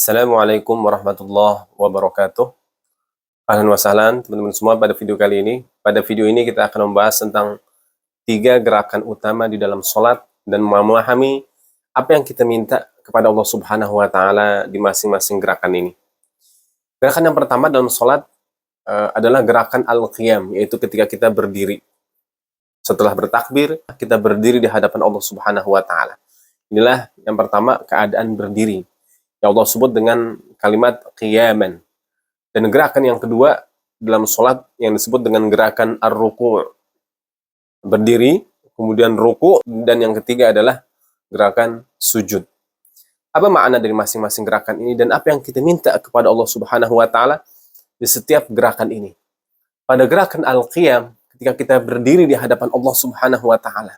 Assalamualaikum warahmatullahi wabarakatuh. Ahlan wa sahlan teman-teman semua pada video kali ini. Pada video ini kita akan membahas tentang 3 gerakan utama di dalam sholat dan memahami apa yang kita minta kepada Allah Subhanahu wa Ta'ala di masing-masing gerakan ini. Gerakan yang pertama dalam sholat adalah gerakan al-qiyam, yaitu ketika kita berdiri. Setelah bertakbir, kita berdiri di hadapan Allah Subhanahu wa Ta'ala. Inilah yang pertama, keadaan berdiri, yang Allah sebut dengan kalimat qiyaman. Dan gerakan yang kedua dalam sholat yang disebut dengan gerakan ar-ruku'. Berdiri, kemudian ruku', dan yang ketiga adalah gerakan sujud. Apa makna dari masing-masing gerakan ini dan apa yang kita minta kepada Allah Subhanahu wa Ta'ala di setiap gerakan ini? Pada gerakan al-qiyam, ketika kita berdiri di hadapan Allah Subhanahu wa Ta'ala,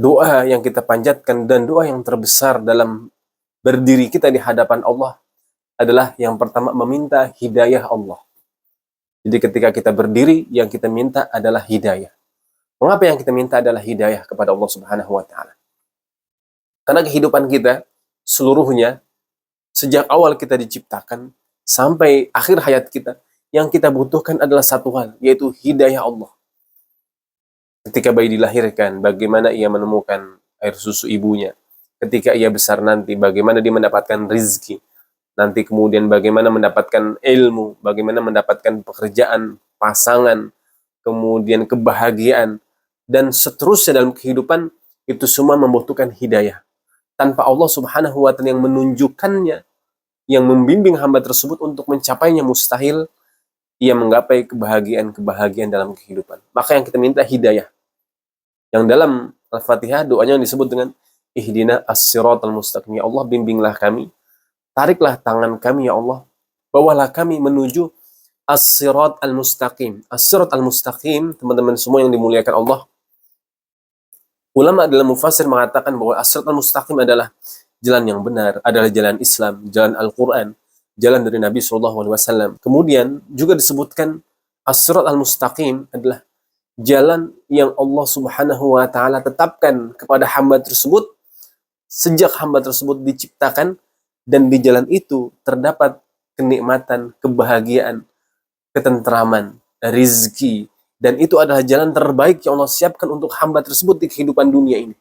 doa yang kita panjatkan dan doa yang terbesar dalam berdiri kita di hadapan Allah adalah yang pertama meminta hidayah Allah. Jadi ketika kita berdiri, yang kita minta adalah hidayah. Mengapa yang kita minta adalah hidayah kepada Allah Subhanahu wa Ta'ala? Karena kehidupan kita seluruhnya, sejak awal kita diciptakan sampai akhir hayat kita, yang kita butuhkan adalah satu hal, yaitu hidayah Allah. Ketika bayi dilahirkan, bagaimana ia menemukan air susu ibunya? Ketika ia besar nanti, bagaimana dia mendapatkan rizki? Nanti kemudian bagaimana mendapatkan ilmu, bagaimana mendapatkan pekerjaan, pasangan, kemudian kebahagiaan, dan seterusnya dalam kehidupan, itu semua membutuhkan hidayah. Tanpa Allah Subhanahu wa Ta'ala yang menunjukkannya, yang membimbing hamba tersebut untuk mencapainya, mustahil ia menggapai kebahagiaan dalam kehidupan. Maka yang kita minta hidayah. Yang dalam Al-Fatihah doanya yang disebut dengan Ihdina as-siratal mustaqim. Ya Allah, bimbinglah kami, tariklah tangan kami ya Allah, bawalah kami menuju as-sirat al-mustaqim. As-sirat al-mustaqim, teman-teman semua yang dimuliakan Allah, ulama dalam mufassir mengatakan bahwa as-sirat al-mustaqim adalah jalan yang benar, adalah jalan Islam, jalan Al-Quran, jalan dari Nabi SAW. Kemudian juga disebutkan as-sirat al-mustaqim adalah jalan yang Allah Subhanahu wa Ta'ala tetapkan kepada hamba tersebut sejak hamba tersebut diciptakan, dan di jalan itu terdapat kenikmatan, kebahagiaan, ketentraman, rizki, dan itu adalah jalan terbaik yang Allah siapkan untuk hamba tersebut di kehidupan dunia ini.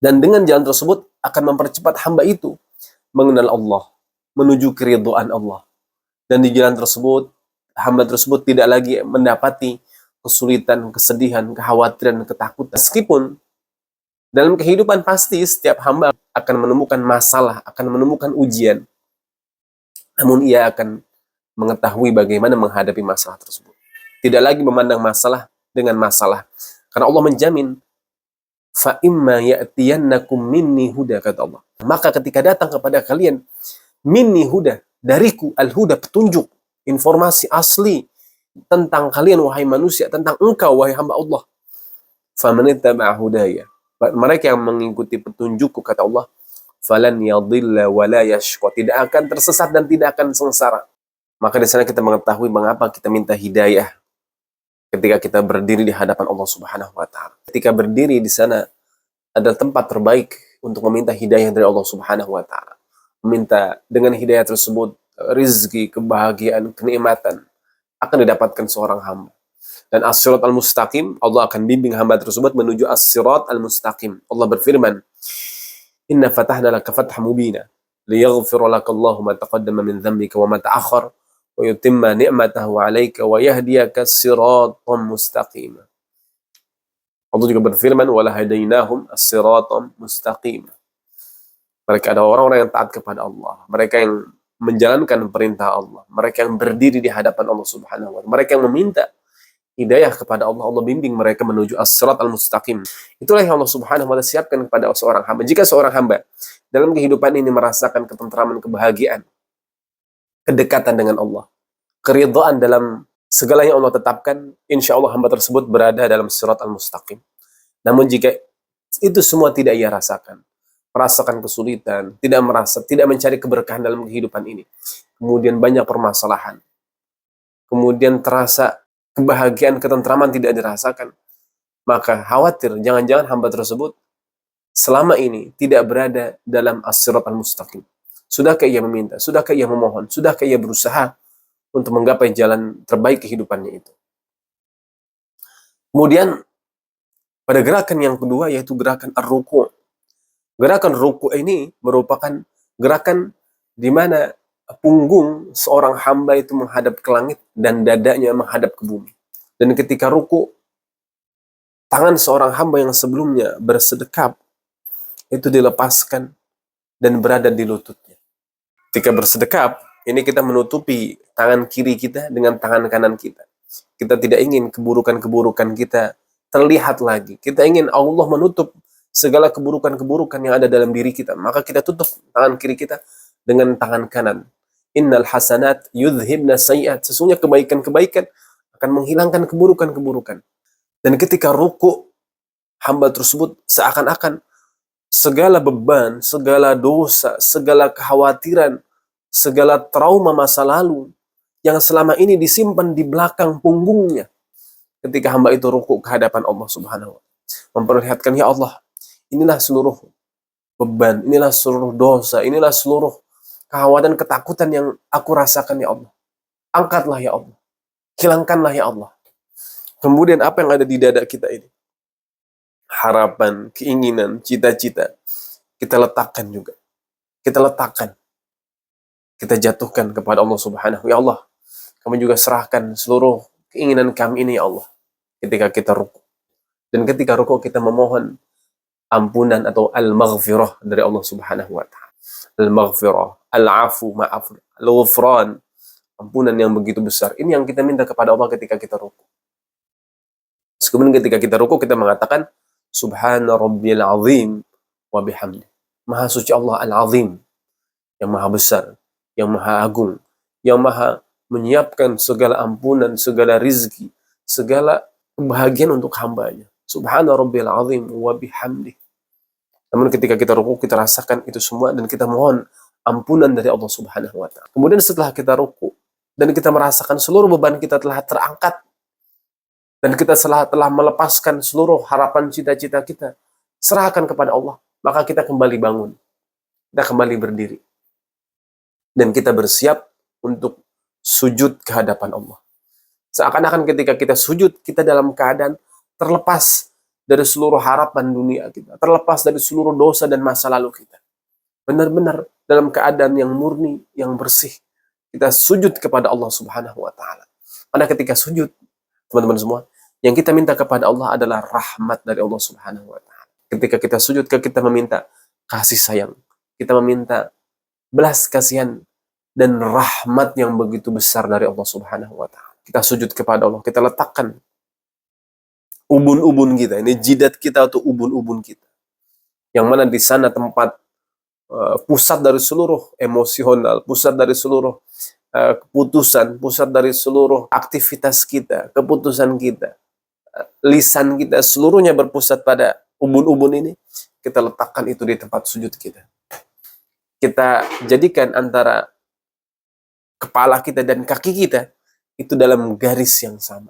Dan dengan jalan tersebut akan mempercepat hamba itu mengenal Allah, menuju keridhaan Allah. Dan di jalan tersebut, hamba tersebut tidak lagi mendapati kesulitan, kesedihan, kekhawatiran, ketakutan. Meskipun dalam kehidupan pasti setiap hamba akan menemukan masalah, akan menemukan ujian. Namun ia akan mengetahui bagaimana menghadapi masalah tersebut. Tidak lagi memandang masalah dengan masalah. Karena Allah menjamin, fa imma ya'tiyannakum minni huda, kata Allah. Maka ketika datang kepada kalian minni huda, dariku al-huda, petunjuk, informasi asli tentang kalian wahai manusia, tentang engkau wahai hamba Allah. Faman ittaba'a hudaya, mereka yang mengikuti petunjukku, kata Allah, falan yadhilla wa la yashqa, tidak akan tersesat dan tidak akan sengsara. Maka di sana kita mengetahui mengapa kita minta hidayah ketika kita berdiri di hadapan Allah Subhanahu wa Ta'ala. Ketika berdiri di sana adalah tempat terbaik untuk meminta hidayah dari Allah Subhanahu wa Ta'ala. Meminta dengan hidayah tersebut rizki, kebahagiaan, kenikmatan akan didapatkan seorang hamba. Dan as-sirat al-mustaqim, Allah akan bimbing hamba tersebut menuju as-sirat al-mustaqim. Allah berfirman, Inna fatahna laka fathah mubina, liyaghfira laka Allahu ma taqaddama min dhanbika wa ma ta'akhkhar, wa yutimma ni'matahu 'alaika wa yahdiyaka siratan mustaqima. Allah juga berfirman, wa lahadainahum as-siratan mustaqima. Mereka adalah orang-orang yang taat kepada Allah, mereka yang menjalankan perintah Allah, mereka yang berdiri di hadapan Allah Subhanahu wa Ta'ala, mereka yang meminta hidayah kepada Allah, Allah bimbing mereka menuju as-sirat al-mustaqim. Itulah yang Allah Subhanahu wa Ta'ala siapkan kepada seorang hamba. Jika seorang hamba dalam kehidupan ini merasakan ketentraman, kebahagiaan, kedekatan dengan Allah, keridhaan dalam segala yang Allah tetapkan, insya Allah hamba tersebut berada dalam sirat al-mustaqim. Namun jika itu semua tidak ia rasakan, merasakan kesulitan, tidak mencari keberkahan dalam kehidupan ini, kemudian banyak permasalahan, kemudian terasa kebahagiaan, ketentraman tidak dirasakan, maka khawatir jangan-jangan hamba tersebut selama ini tidak berada dalam as-sirat al-mustaqim. Sudahkah ia meminta? Sudahkah ia memohon? Sudahkah ia berusaha untuk menggapai jalan terbaik kehidupannya itu? Kemudian pada gerakan yang kedua yaitu gerakan ar-ruku'. Gerakan ruku' ini merupakan gerakan di mana punggung seorang hamba itu menghadap ke langit dan dadanya menghadap ke bumi. Dan ketika ruku', tangan seorang hamba yang sebelumnya bersedekap itu dilepaskan dan berada di lututnya. Ketika bersedekap, ini kita menutupi tangan kiri kita dengan tangan kanan kita. Kita tidak ingin keburukan-keburukan kita terlihat lagi. Kita ingin Allah menutup segala keburukan-keburukan yang ada dalam diri kita. Maka kita tutup tangan kiri kita dengan tangan kanan. Innal hasanat yudhibna sayyi'at. Sesungguhnya kebaikan-kebaikan akan menghilangkan keburukan-keburukan. Dan ketika ruku', hamba tersebut seakan-akan segala beban, segala dosa, segala kekhawatiran, segala trauma masa lalu yang selama ini disimpan di belakang punggungnya. Ketika hamba itu ruku' ke hadapan Allah Subhanahu wa Ta'ala, memperlihatkan, ya Allah, inilah seluruh beban, inilah seluruh dosa, inilah seluruh kekhawatiran, ketakutan yang aku rasakan, ya Allah. Angkatlah, ya Allah. Hilangkanlah, ya Allah. Kemudian apa yang ada di dada kita ini? Harapan, keinginan, cita-cita, kita letakkan juga. Kita letakkan. Kita jatuhkan kepada Allah Subhanahu. Ya Allah, kami juga serahkan seluruh keinginan kami ini, ya Allah. Ketika kita ruku'. Dan ketika ruku' kita memohon ampunan atau al-maghfirah dari Allah Subhanahu wa Ta'ala. Al-maghfirah, al-afu, maaf, al-ghufran, ampunan yang begitu besar. Ini yang kita minta kepada Allah ketika kita ruku'. Kemudian ketika kita ruku', kita mengatakan Subhana rabbiyal azim wa bihamdi. Maha suci Allah al-azim, yang maha besar, yang maha agung, yang maha menyiapkan segala ampunan, segala rizki, segala kebahagiaan untuk hambanya. Subhana rabbiyal azim wa bihamdi. Namun ketika kita ruku', kita rasakan itu semua dan kita mohon ampunan dari Allah Subhanahu wa Ta'ala. Kemudian setelah kita ruku' dan kita merasakan seluruh beban kita telah terangkat dan kita telah melepaskan seluruh harapan cita-cita kita, serahkan kepada Allah, maka kita kembali bangun. Kita kembali berdiri. Dan kita bersiap untuk sujud ke hadapan Allah. Seakan-akan ketika kita sujud, kita dalam keadaan terlepas dari seluruh harapan dunia kita, terlepas dari seluruh dosa dan masa lalu kita. Benar-benar dalam keadaan yang murni, yang bersih. Kita sujud kepada Allah Subhanahu wa Ta'ala. Karena ketika sujud, teman-teman semua, yang kita minta kepada Allah adalah rahmat dari Allah Subhanahu wa Ta'ala. Ketika kita sujud, kita meminta kasih sayang. Kita meminta belas kasihan dan rahmat yang begitu besar dari Allah Subhanahu wa Ta'ala. Kita sujud kepada Allah, kita letakkan ubun-ubun kita, ini jidat kita atau ubun-ubun kita. Yang mana di sana tempat pusat dari seluruh emosional, pusat dari seluruh keputusan, pusat dari seluruh aktivitas kita, keputusan kita, lisan kita, seluruhnya berpusat pada ubun-ubun ini. Kita letakkan itu di tempat sujud kita. Kita jadikan antara kepala kita dan kaki kita itu dalam garis yang sama.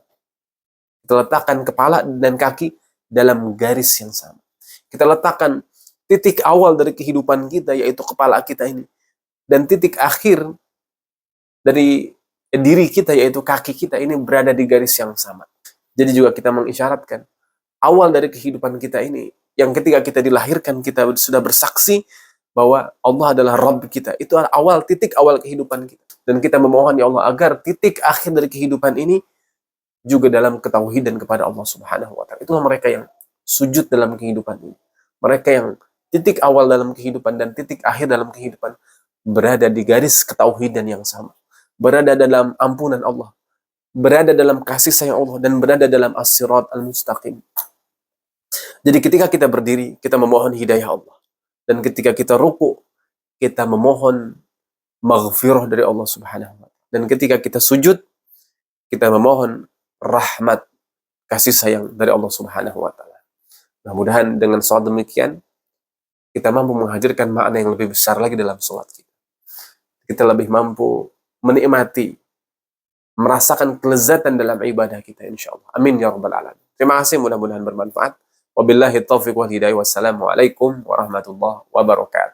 Kita letakkan kepala dan kaki dalam garis yang sama. Kita letakkan titik awal dari kehidupan kita, yaitu kepala kita ini. Dan titik akhir dari diri kita, yaitu kaki kita ini, berada di garis yang sama. Jadi juga kita mengisyaratkan awal dari kehidupan kita ini, yang ketika kita dilahirkan, kita sudah bersaksi bahwa Allah adalah Rabb kita. Itu awal, titik awal kehidupan kita. Dan kita memohon, ya Allah, agar titik akhir dari kehidupan ini juga dalam ketauhidan kepada Allah Subhanahu wa Ta'ala. Itulah mereka yang sujud dalam kehidupan ini. Mereka yang titik awal dalam kehidupan dan titik akhir dalam kehidupan berada di garis ketauhidan yang sama. Berada dalam ampunan Allah. Berada dalam kasih sayang Allah dan berada dalam as-sirat al-mustaqim. Jadi ketika kita berdiri, kita memohon hidayah Allah. Dan ketika kita ruku', kita memohon maghfirah dari Allah Subhanahu wa Ta'ala. Dan ketika kita sujud, kita memohon rahmat, kasih sayang dari Allah Subhanahu wa Ta'ala. Mudah-mudahan dengan salat demikian, kita mampu menghadirkan makna yang lebih besar lagi dalam salat kita. Kita lebih mampu menikmati, merasakan kelezatan dalam ibadah kita, insyaAllah. Amin ya rabbal alamin. Terima kasih, mudah-mudahan bermanfaat. Wabillahi taufiq wal hidayah. Wassalamualaikum warahmatullahi wabarakatuh.